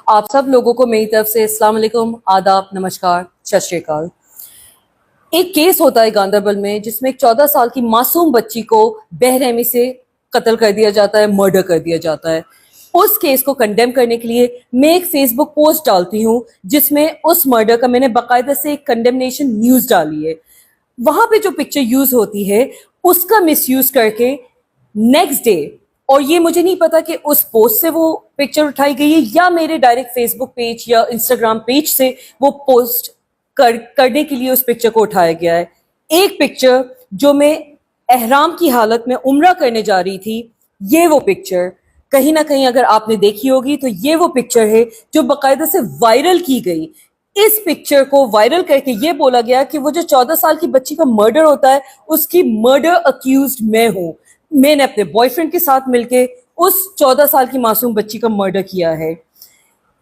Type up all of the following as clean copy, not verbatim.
آپ سب لوگوں کو میری طرف سے السلام علیکم، آداب، نمسکار، ست شری اکال۔ ایک کیس ہوتا ہے گاندربل میں جس میں ایک 14 سال کی معصوم بچی کو بے رحمی سے قتل کر دیا جاتا ہے، مرڈر کر دیا جاتا ہے۔ اس کیس کو کنڈیم کرنے کے لیے میں ایک فیس بک پوسٹ ڈالتی ہوں جس میں اس مرڈر کا میں نے باقاعدہ سے ایک کنڈیمنیشن نیوز ڈالی ہے۔ وہاں پہ جو پکچر یوز ہوتی ہے اس کا مس یوز کر کے نیکسٹ ڈے، اور یہ مجھے نہیں پتا کہ اس پوسٹ سے وہ پکچر اٹھائی گئی ہے یا میرے ڈائریکٹ فیس بک پیج یا انسٹاگرام پیج سے وہ پوسٹ کرنے کے لیے اس پکچر کو اٹھایا گیا ہے۔ ایک پکچر جو میں احرام کی حالت میں عمرہ کرنے جا رہی تھی، یہ وہ پکچر کہیں نہ کہیں اگر آپ نے دیکھی ہوگی تو یہ وہ پکچر ہے جو باقاعدہ سے وائرل کی گئی۔ اس پکچر کو وائرل کر کے یہ بولا گیا کہ وہ جو 14 سال کی بچی کا مرڈر ہوتا ہے اس کی مرڈر اکیوزڈ میں ہوں، میں نے اپنے بوائے فرینڈ کے ساتھ مل کے اس 14 سال کی معصوم بچی کا مرڈر کیا ہے۔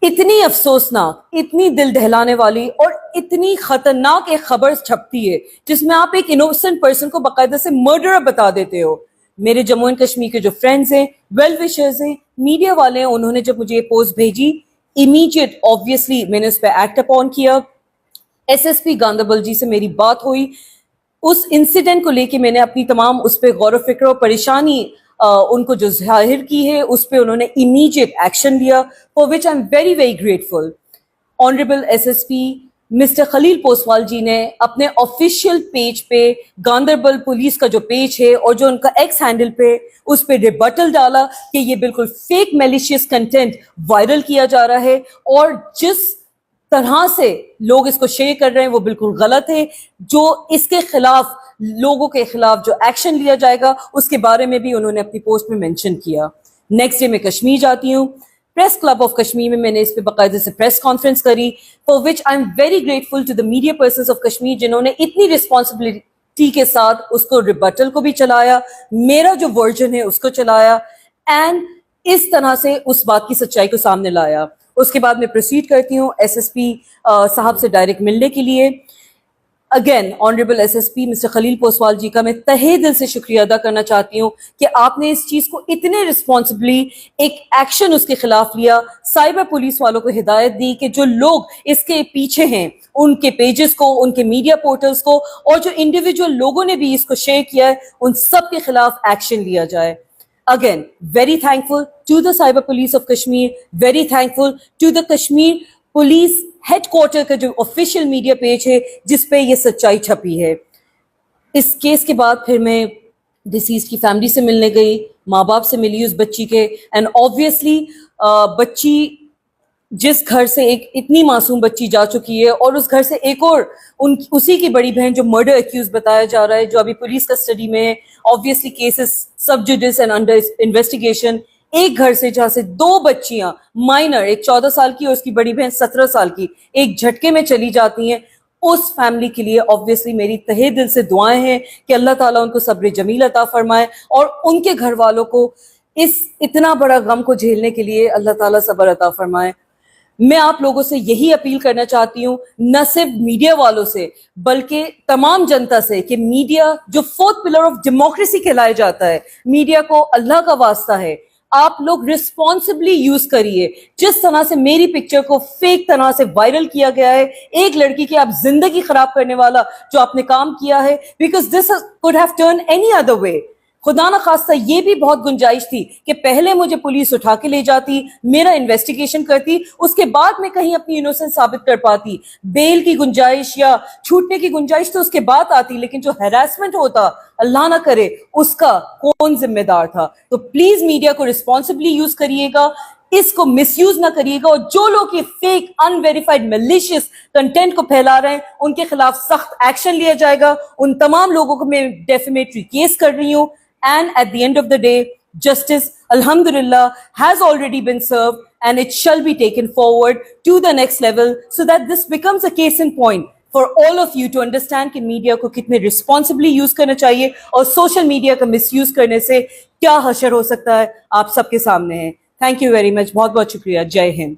اتنی افسوسناک، اتنی دل دہلانے والی اور اتنی خطرناک ایک خبر چھپتی ہے جس میں آپ ایک انوسنٹ پرسن کو باقاعدہ سے مرڈرر بتا دیتے ہو۔ میرے جموں اینڈ کشمیر کے جو فرینڈز ہیں، ویل وشرز ہیں، میڈیا والے ہیں، انہوں نے جب مجھے یہ پوسٹ بھیجی، امیڈیٹ آبویسلی میں نے اس پہ ایکٹ اپون کیا۔ ایس ایس پی گاندربل جی سے میری بات ہوئی، اس انسیڈنٹ کو لے کے میں نے اپنی تمام اس پہ غور و فکر اور پریشانی ان کو جو ظاہر کی ہے اس پہ انہوں نے امیڈیٹ ایکشن لیا، for which I am very very grateful. Honourable S S P mister Khalil Poswal ji نے اپنے آفیشیل پیج پہ گاندربل پولیس کا جو پیج ہے اور جو ان کا ایکس ہینڈل پہ اس پہ ریبٹل ڈالا کہ یہ بالکل فیک میلیشیس کنٹینٹ وائرل کیا جا رہا ہے اور جس طرح سے لوگ اس کو شیئر کر رہے ہیں وہ بالکل غلط ہے۔ جو اس کے خلاف، لوگوں کے خلاف جو ایکشن لیا جائے گا اس کے بارے میں بھی انہوں نے اپنی پوسٹ میں مینشن کیا۔ نیکسٹ ڈے میں کشمیر جاتی ہوں، پریس کلب آف کشمیر میں نے اس پہ باقاعدہ سے پریس کانفرنس کری، for which I am very grateful to the media persons of Kashmir جنہوں نے اتنی رسپانسبلٹی کے ساتھ اس کو ریبٹل کو بھی چلایا، میرا جو ورژن ہے اس کو چلایا، اینڈ اس طرح سے اس بات کی سچائی کو سامنے لایا۔ اس کے بعد میں پروسیڈ کرتی ہوں ایس ایس پی صاحب سے ڈائریکٹ ملنے کے لیے۔ Again honourable S S P mister Khalil Poswal ji کا میں تہہ دل سے شکریہ ادا کرنا چاہتی ہوں کہ آپ نے اس چیز کو اتنے رسپانسبلی ایک ایکشن اس کے خلاف لیا۔ سائبر پولیس والوں کو ہدایت دی کہ جو لوگ اس کے پیچھے ہیں ان کے پیجز کو، ان کے میڈیا پورٹلز کو اور جو انڈیویجول لوگوں نے بھی اس کو شیئر کیا ہے ان سب کے خلاف ایکشن لیا جائے۔ Again, very thankful to the Cyber Police of Kashmir, very thankful to the Kashmir Police Headquarter کا جو official media page ہے جس پہ یہ سچائی چھپی ہے۔ اس کیس کے بعد پھر میں ڈیسیز کی فیملی سے ملنے گئی، ماں باپ سے ملی اس بچی کے، اینڈ obviously بچی جس گھر سے ایک اتنی معصوم بچی جا چکی ہے اور اس گھر سے ایک اور اسی کی بڑی بہن جو مرڈر ایکیوز بتایا جا رہا ہے جو ابھی پولیس کسٹڈی میں ہے، obviously cases sub judice and under investigation, ایک گھر سے جہاں سے دو بچیاں مائنر، ایک 14 سال کی اور اس کی بڑی بہن 17 سال کی، ایک جھٹکے میں چلی جاتی ہیں۔ اس فیملی کے لیے obviously میری تہہ دل سے دعائیں ہیں کہ اللہ تعالیٰ ان کو صبر جمیل عطا فرمائے اور ان کے گھر والوں کو اس اتنا بڑا غم کو جھیلنے کے لیے اللہ تعالیٰ صبر عطا فرمائے۔ میں آپ لوگوں سے یہی اپیل کرنا چاہتی ہوں، نہ صرف میڈیا والوں سے بلکہ تمام جنتا سے، کہ میڈیا جو فورتھ پلر آف ڈیموکریسی کہلایا جاتا ہے، میڈیا کو اللہ کا واسطہ ہے، آپ لوگ رسپانسبلی یوز کریے۔ جس طرح سے میری پکچر کو فیک طرح سے وائرل کیا گیا ہے، ایک لڑکی کی آپ زندگی خراب کرنے والا جو آپ نے کام کیا ہے، because this could have turned any other way۔ خدا نہ خواستہ یہ بھی بہت گنجائش تھی کہ پہلے مجھے پولیس اٹھا کے لے جاتی، میرا انویسٹیگیشن کرتی، اس کے بعد میں کہیں اپنی انوسنس ثابت کر پاتی، بیل کی گنجائش یا چھوٹنے کی گنجائش تو اس کے بعد آتی، لیکن جو ہیراسمنٹ ہوتا اللہ نہ کرے اس کا کون ذمہ دار تھا؟ تو پلیز میڈیا کو رسپانسبلی یوز کریے گا، اس کو مس یوز نہ کریے گا، اور جو لوگ یہ فیک ان ویریفائڈ میلیشیس کنٹینٹ کو پھیلا رہے ہیں ان کے خلاف سخت ایکشن لیا جائے گا۔ ان تمام لوگوں کو میں ڈیفیمیٹری کیس کر رہی ہوں، and at the end of the day justice alhamdulillah has already been served and it shall be taken forward to the next level so that this becomes a case in point for all of you to understand کہ media کو کتنے responsibly use کرنا چاہیے اور social media کا مس use کرنے سے کیا حشر ہو سکتا ہے آپ سب کے سامنے ہے۔ تھینک یو ویری مچ، بہت بہت شکریہ، جے ہند۔